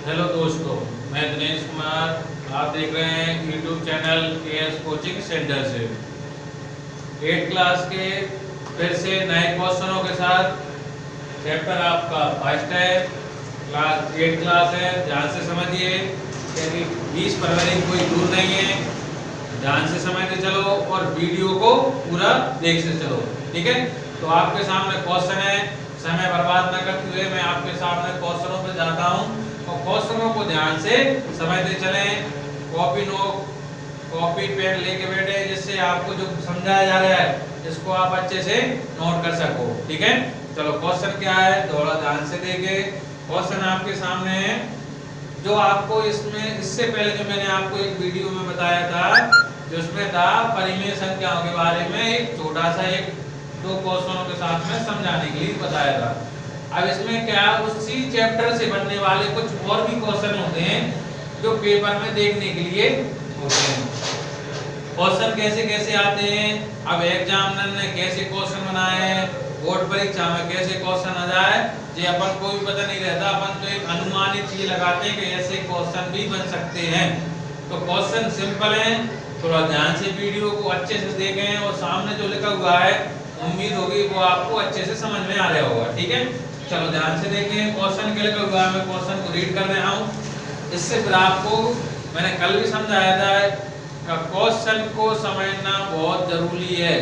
Hello दोस्तों, मैं दिनेश कुमार। आप देख रहे हैं YouTube channel KS coaching centre से 8 क्लास के फिर से नए क्वेश्चनों के साथ। चैप्टर आपका फर्स्ट है, क्लास 8 क्लास है। ध्यान से समझिए क्योंकि 20 फरवरी कोई दूर नहीं है। ध्यान से समझते चलो और वीडियो को पूरा देखते चलो, ठीक है। तो आपके सामने क्वेश्चन है, समय बर्बाद न करते हुए मैं आपके सामने क्वेश्चनों पर जाता हूँ और क्वेश्चनों को ध्यान से समझते चलें। कॉपी पेन लेके बैठे जिससे आपको जो समझाया जा रहा है इसको आप अच्छे से नोट कर सको, ठीक है। चलो क्वेश्चन क्या है थोड़ा ध्यान से देखें। क्वेश्चन आपके सामने है जो आपको इससे पहले जो मैंने आपको एक वीडियो में बताया था जिसमें था परिमेय संख्याओं के बारे में, एक छोटा सा दो क्वेश्चनों के साथ में समझाने के लिए बताया था। अब इसमें क्या उसी चैप्टर से बनने वाले कुछ और भी क्वेश्चन होते हैं जो पेपर में देखने के लिए होते हैं। क्वेश्चन कैसे कैसे आते हैं, अब एग्जामिनर ने कैसे क्वेश्चन बनाए हैं, बोर्ड परीक्षा में कैसे क्वेश्चन आ जाए ये अपन को भी पता नहीं रहता। अपन तो एक अनुमानित चीज लगाते हैं कि ऐसे क्वेश्चन भी बन सकते हैं। तो क्वेश्चन सिंपल है, थोड़ा ध्यान से वीडियो को अच्छे से देखें और सामने जो लिखा हुआ है उम्मीद होगी वो आपको अच्छे से समझ में आ रहा होगा, ठीक है। चलो ध्यान से देखें क्वेश्चन के लिखा हुआ है, मैं क्वेश्चन को रीड कर रहा हूँ। इससे फिर आपको मैंने कल भी समझाया था कि क्वेश्चन को समझना बहुत जरूरी है।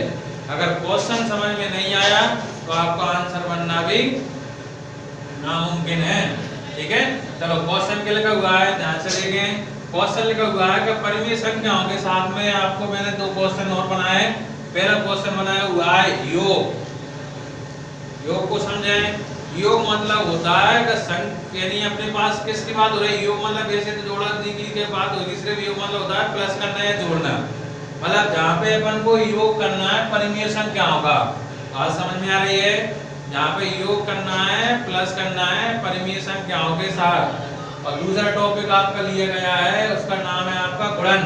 अगर क्वेश्चन समझ में नहीं आया तो आपका आंसर बनना भी नामुमकिन है, ठीक है। चलो क्वेश्चन के लिखा हुआ है, ध्यान से देखें। क्वेश्चन लिखा हुआ है कि परिमेय संख्याओं के साथ में आपको मैंने दो क्वेश्चन और बनाए। पहला क्वेश्चन बनाया हुआ है योग। योग को समझें। योग मतलब होता है कि यानी अपने पास किसकी बात हो रही है। योग मतलब वैसे तो जोड़ा की बात होगी, सिर्फ योग मतलब होता है प्लस करना या जोड़ना। मतलब जहाँ पे अपन को योग करना है परिमेय संख्याओं का, बात समझ में आ रही है। जहाँ पे योग करना है प्लस करना है परिमेय संख्याओं के साथ। और दूसरा टॉपिक आपका लिया गया है उसका नाम है आपका गुणन।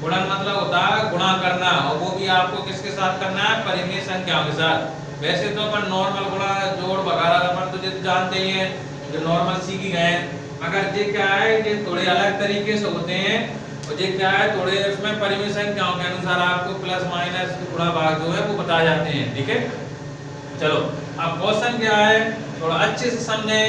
गुणन मतलब होता है गुणा करना, और वो भी आपको किसके साथ करना है, परिमेय संख्याओं के साथ। वैसे तो अपन नॉर्मल गुणा जोड़ वगैरह अपन तो जानते ही हैं, जो नॉर्मल सीखी गए हैं। मगर ये क्या है कि थोड़े अलग तरीके से होते हैं और ये क्या है थोड़े उसमें परिमेय संख्याओं के अनुसार आपको प्लस माइनस गुणा भाग जो है वो बताए जाते हैं, ठीक है। चलो अब क्वेश्चन क्या है थोड़ा अच्छे से समझें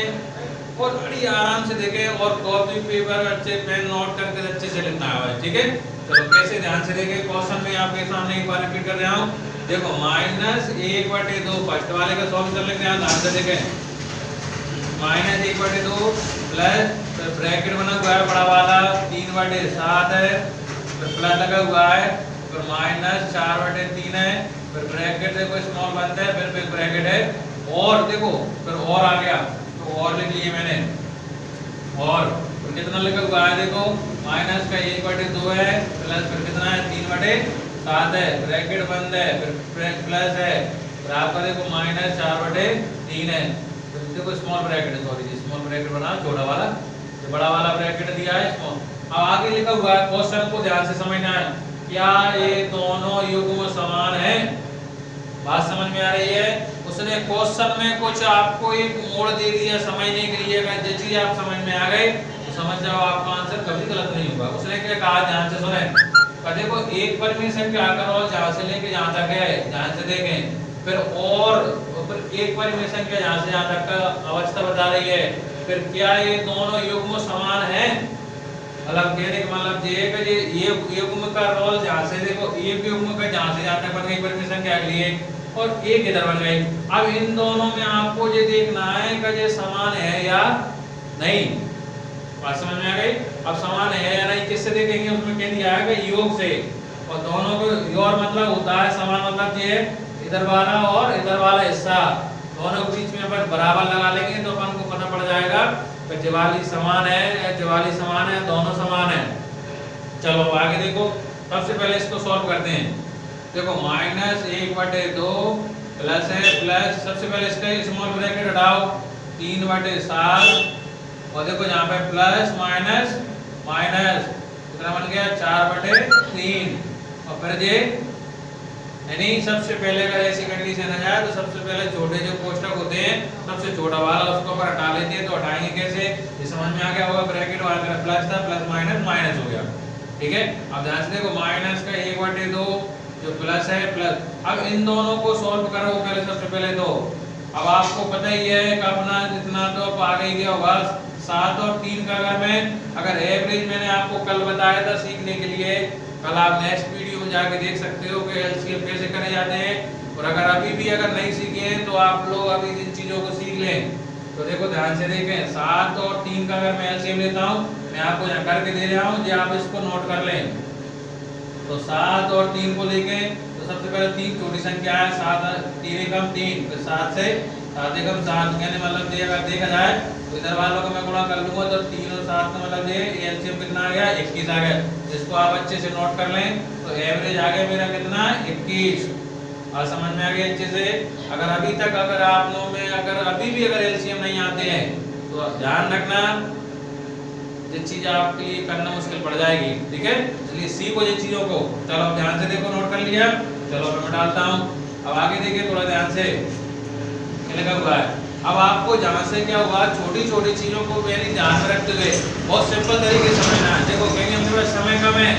और बड़ी आराम से देखें और कॉपी पेपर अच्छे पेन नोट करके अच्छे से लिखना है, ठीक है। चलो कैसे ध्यान से देखें। क्वेश्चन में आपके सामने एक बार रिपीट कर रहा हूँ। देखो -1/2 फर्स्ट वाले का सॉल्व कर लेते हैं, ध्यान से देखें। -1/2 प्लस ब्रैकेट बना हुआ है बड़ा वाला 3/7 है, फिर प्लस लगा हुआ है, फिर -4/3 है, फिर ब्रैकेट देखो स्मॉल बंद है, फिर ब्रैकेट है और देखो फिर और आ गया तो और लिख लिए मैंने। और कितना लिखा हुआ है देखो माइनस का 1/2 है, प्लस फिर कितना है 3/7 है, ब्रैकेट बंद है, फिर प्लस है, फिर आपका देखो -4/3 है, फिर देखो small bracket, sorry small bracket बना छोटा वाला, जो बड़ा वाला ब्रैकेट दिया है स्मॉल। अब आगे लिखा हुआ है, क्वेश्चन को ध्यान से समझना है, क्या ये दोनों युग्म समान है। बात समझ में आ रही है। उसने क्वेश्चन में कुछ आपको एक मोड़ दे दिया समझने के लिए, अगर जो चीज आप समझ में आ गए तो समझ जाओ आपका आंसर कभी गलत नहीं होगा। उसने क्या कहा, ध्यान से सुने। देखो एक परिमेय संख्या का रोल जहाँ से लेके जहाँ तक है, ध्यान से देखें। फिर एक परिमेय संख्या जहाँ से जहाँ तक का अवस्था बता रही है। फिर क्या ये दोनों युग्म समान है, मतलब कहने का मतलब ये युग्म का रोल जहाँ से देखो एक युग्म का जहाँ से जहाँ तक बन गई परिमेय संख्या के लिए और एक इधर बन गई। अब इन दोनों में आपको ये देखना है कि ये समान है या नहीं। बात समझ में आ गई। अब समान है या नहीं किससे देखेंगे, उसमें कह दिया है कि योग से। और दोनों को योग मतलब होता है समान, मतलब ये इधर वाला और इधर वाला हिस्सा दोनों के बीच में अपन बराबर लगा लेंगे तो अपन को पता पड़ जाएगा कि ज्वाली समान है या ज्वाली समान है, दोनों समान है। चलो आगे देखो, सबसे पहले इसको सॉल्व करते हैं। देखो -1/2 प्लस है, प्लस सबसे पहले इसका स्मॉल ब्रैकेट हटाओ 3/7 और देखो यहाँ पे प्लस माइनस माइनस कितना बन गया 4/3 और फिर ये यानी सबसे पहले अगर ऐसी कंडीशन आ जाए तो सबसे पहले छोटे जो कोष्टक होते हैं सबसे छोटा वाला उसको ऊपर हटा लेते हैं। तो हटाएंगे कैसे, ये समझ में आ गया होगा। माइनस था, प्लस माइनस माइनस हो गया। ठीक है, अब ध्यान से देखो माइनस का 1/2 जो प्लस है प्लस। अब इन दोनों को सॉल्व करो पहले, सबसे पहले तो अब आपको पता ही है कि अपना जितना तो अब आगे गया होगा 7 और 3 का अगर एवरेज मैंने आपको कल बताया था सीखने के लिए, कल आप नेक्स्ट वीडियो में जाके देख सकते हो कि एलसीएम कैसे करे जाते हैं। और अगर अभी भी अगर नहीं सीखे हैं तो आप लोग अभी इन चीज़ों को सीख लें। तो देखो ध्यान से देखें, 7 और 3 का अगर मैं एलसीएम लेता हूँ, मैं आपको यहाँ करके दे रहा हूँ, जो आप इसको नोट कर लें। तो 7 और 3 को लेके तो सबसे पहले 3 छोटी संख्या है, 7 3 एकम 3, फिर 7 से 7 एकम 7, यानी मतलब ये अगर देखा जाए तो इधर वालों को मैं गुणा कर लूंगा तो 3 और 7 का मतलब ये एलसीएम कितना आ गया 21 आ गया। इसको आप अच्छे से नोट कर लें। तो एवरेज आ गया मेरा कितना 21। और समझ में आ गया अच्छे से। अगर अभी तक अगर आप लोगों में अगर अभी भी अगर एलसीएम नहीं आते हैं तो ध्यान रखना, ये चीज आपके लिए करना मुश्किल पड़ जाएगी। ठीक है, इसलिए सीखो ये चीजों को। चलो ध्यान से देखो, नोट कर लिया। चलो मैं डालता हूँ, अब आगे देखिए थोड़ा ध्यान से क्या लिखा हुआ है। अब आपको जहाँ से क्या हुआ, छोटी छोटी चीजों को यानी ध्यान में रखते हुए बहुत सिंपल तरीके से समझना है। देखो कहेंगे मेरे पास समय कम है,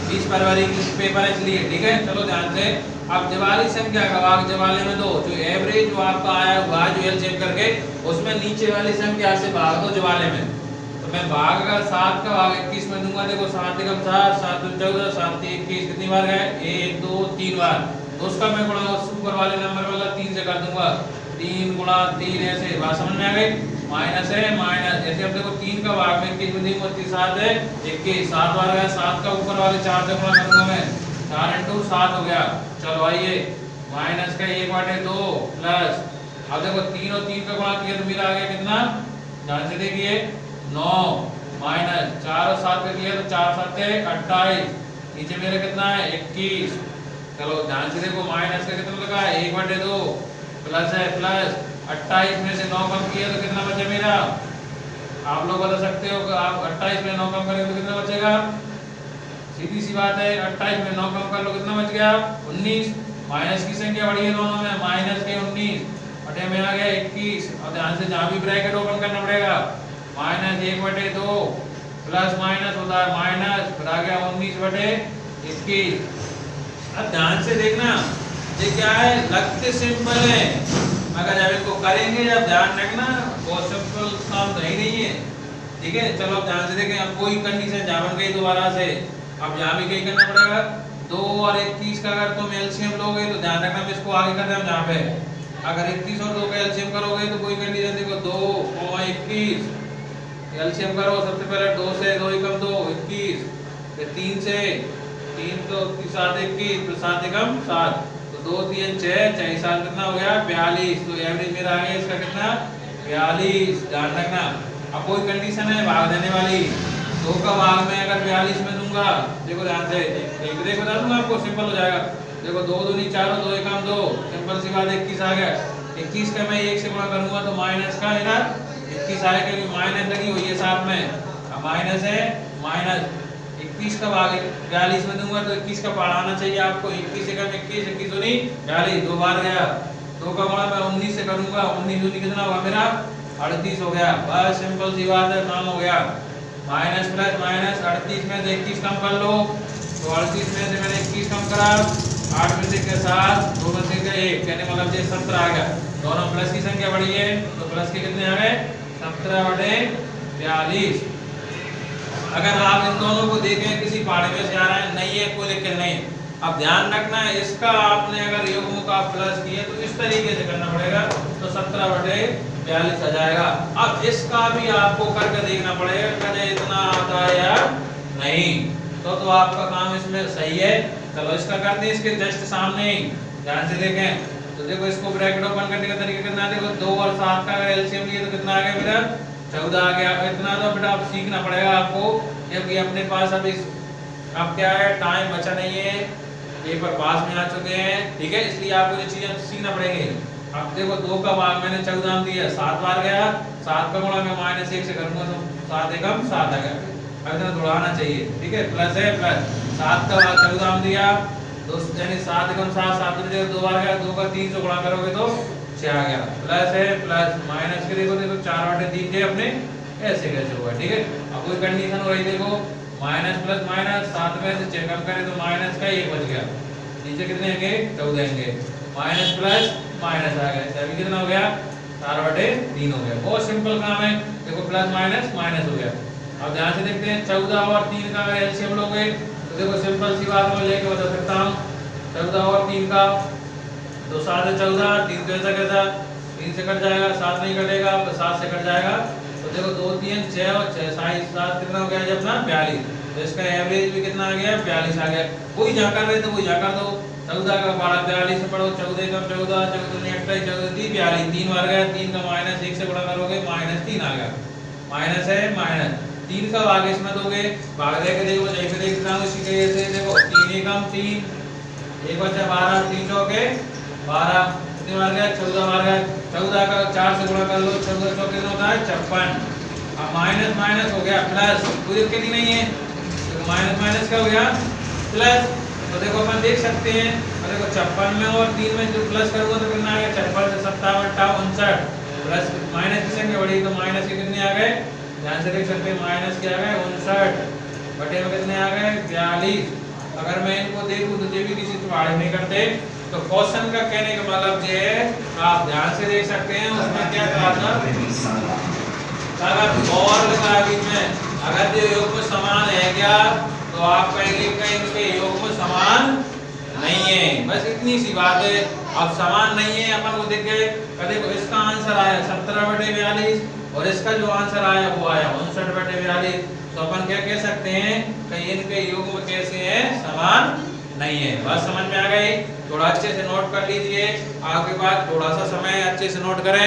20 फरवरी की पेपर है इसलिए। ठीक है, चलो ध्यान से। अब जवाली संख्या का भाग जवाले में दो, जो एवरेज जो आपका आया हुआ जो एलसीएम करके उसमें नीचे वाली संख्या से भाग दो जवाले में। तो मैं भाग अगर 7 का भाग 21 में दूंगा, देखो 7 एकम 7, 7 दूनी 14, 7 तीन 21, कितनी बार है 1 2 3 बार। तो उसका मैं गुणा ऊपर वाले नंबर वाला 3 से कर दूंगा, 3 गुणा 3 ऐसे। बात समझ में आ गई। माइनस है माइनस, जैसे अब देखो 3 का भाग में 21 में 3 7 है 21, 7 बार गया, 7 का ऊपर वाले 4 से गुणा करूंगा मैं, 4 इंटू 7 हो गया। चलो आइए, माइनस का 1/2 प्लस, अब देखो 3 और 3 का गुणा किया तो मेरा आ गया कितना, ध्यान से देखिए 9, माइनस 4 और 7 का किया तो 4 7 28, नीचे मेरा कितना है 21। चलो ध्यान से देखो, माइनस का कितना लगा 1/2 प्लस है प्लस 28 में से 9 कम किया तो कितना बचा मेरा, आप लोग बता सकते हो कि आप 28 में 9 कम करेंगे तो कितना बचेगा। सीधी सी बात है, 28 में 9 कम कर लो कितना बच गया 19। माइनस की संख्या बढ़ी है दोनों में, माइनस के 19 बटे में आ गया 21। और ध्यान से जहाँ भी ब्रैकेट ओपन करना पड़ेगा, माइनस 1/2 प्लस माइनस होता है माइनस, फिर आ गया 19/21। अब ध्यान से देखना, ये क्या है, लगते सिंपल है मगर जब इसको करेंगे जब ध्यान रखना बहुत सिंपल काम तो ही नहीं है। ठीक है, चलो अब ध्यान से देखें। अब कोई कंडीशन जहाँ बन गई दोबारा से, अब यहाँ भी कहीं करना पड़ेगा। 2 और 21 का अगर तुम एलसीएम लोगे तो ध्यान रखना, मैं इसको आगे कर रहा हूँ जहाँ पे। अगर 21 और 2 का एलसीएम करोगे तो कोई कंडीशन देखो 2 और 21 एलसीएम करो। सबसे पहले 2 से 2 एकम 2 21, फिर 3 से 3 तो 7 21, फिर 7 एकम 7, तो 2 3 6 6 7 कितना हो गया 42। तो एवरेज मेरा आ गया इसका कितना 42। ध्यान रखना, अब कोई कंडीशन है भाग देने वाली, 2 का भाग में अगर 42 में दूंगा, देखो ध्यान से एक देखो बता दूंगा आपको, सिंपल हो जाएगा। देखो 2 दूनी 4, 2 एकम 2, सिंपल सी बात 21 आ गया। 21 का मैं 1 से गुणा करूंगा तो माइनस का मेरा 21 आएगा, क्योंकि माइनस लगी हुई है साथ में। अब माइनस है माइनस 21 का भाग 42 में दूंगा तो 21 का पढ़ाना चाहिए आपको। 21 एकम 21, 21 दूनी 42, 2 बार गया। 2 का गुणा मैं 19 से करूंगा, 19 दूनी कितना होगा मेरा 38 हो गया। बस सिंपल सी बात है, काम हो गया। माइनस प्लस माइनस, 38 में से 21 कम कर लो, तो 38 में से मैंने 21 कम करा, 8 में से 7, 2 में से 1, कहने मतलब 17 आ गया। दोनों प्लस की संख्या बढ़ी है तो प्लस के कितने आ गए 17/42। अगर आप इन दोनों को देखें किसी पहाड़ी में से आ रहा है, नहीं है कोई दिक्कत नहीं। अब ध्यान रखना है, इसका आपने अगर युग्म का प्लस किया तो इस तरीके से करना पड़ेगा, तो 17/42 आ जाएगा। अब इसका भी आपको करके देखना पड़ेगा कहीं इतना आता है या नहीं, तो आपका काम इसमें सही है। चलो इसका करते हैं, इसके जस्ट सामने ही ध्यान से देखें। तो देखो इसको ब्रैकेट ओपन करने का तरीका कितना है, देखो 2 और 7 का अगर एलसीएम लिए तो कितना आ गया मेरा 14 आ गया। इतना तो बेटा आप सीखना पड़ेगा आपको, क्योंकि अपने पास अभी अब क्या है, टाइम बचा नहीं है, पेपर पास में आ चुके हैं। ठीक है, इसलिए आपको ये चीजें सीखना पड़ेंगी। अब देखो 2 का भाग मैंने 14 दिया, 7 बार गया, 7 का गुणा मैं -1 से करूंगा तो 7 एकम 7 आ गया। अब इतना दौड़ाना चाहिए। ठीक है, प्लस है प्लस 7 का भाग 14 दिया, तो यानी 7 एकम 7, 7 में 2 बार गया, 2 का 3 से गुणा करोगे तो 6 आ गया। प्लस है प्लस माइनस के देखो 4/3 थे अपने ऐसे कैसे होगा, ठीक है। अब कोई कंडीशन हो रही, देखो माइनस प्लस माइनस, साथ में से चेक कम करें तो माइनस का 1 बच गया, नीचे कितने आएंगे 14 आएंगे, माइनस प्लस माइनस आ गया, अभी कितना हो गया 4/3 हो गया। बहुत सिंपल काम है, देखो प्लस माइनस माइनस हो गया। अब ध्यान से देखते हैं 14 और 3 का अगर एलसीएम लोगे तो देखो सिंपल सी बात मैं लेके बता सकता हूँ, 14 और 3 का तो 7 है 14, 3 कैसा कैसा 3 से कट जाएगा, 7 नहीं कटेगा तो 7 से कट जाएगा, तो देखो 2 3 6 और 6 7 कितना हो गया जब अपना 42, तो इसका एवरेज भी कितना आ गया 42 आ गया। कोई जाकर रहे तो कोई जाकर दो, 14 का 12 42 से पढ़ो, 14 का 14 14 ने 28 14 30 42, 3 बार गया, 3 का माइनस 1 से गुणा करोगे -3 आ गया, माइनस है माइनस 3 का भाग इसमें दोगे, भाग दे के देखो जैसे देखना हूं इसी के जैसे देखो 3 एकम 3 1 बचा 12 3 चौके 12, कितने बार गया 14 बार गया, 14 का 4 से गुणा कर लो, 14 चौके कितना होता है 56। अब माइनस माइनस हो गया प्लस, कोई दिक्कत ही नहीं है, तो माइनस माइनस क्या हो गया प्लस, तो देखो अपन देख सकते हैं, और देखो 56 में और 3 में जो प्लस करूंगा तो कितना आएगा 56 से 57 59 प्लस माइनस की संख्या बढ़ी तो माइनस के कितने आ गए, ध्यान से देख सकते हैं माइनस के आ गए 59 बटे में कितने आ गए 42। अगर मैं इनको देखूं तो ये भी किसी से भाड़े नहीं करते, तो क्वेश्चन का कहने का मतलब ये है, आप ध्यान से देख सकते हैं उसमें क्या कहा था, अगर और लिखा है बीच में, अगर ये योग में समान है क्या तो आप कहेंगे कहीं इनके योग में समान नहीं है, बस इतनी सी बात है। अब समान नहीं है अपन को देख के देखो इसका आंसर आया 17/42 और इसका जो आंसर आया वो आया 59/42, तो अपन क्या कह सकते हैं कि इनके योग में कैसे हैं समान नहीं है। बस समझ में आ गई, थोड़ा अच्छे से नोट कर लीजिए, आगे बाद थोड़ा सा समय अच्छे से नोट करें।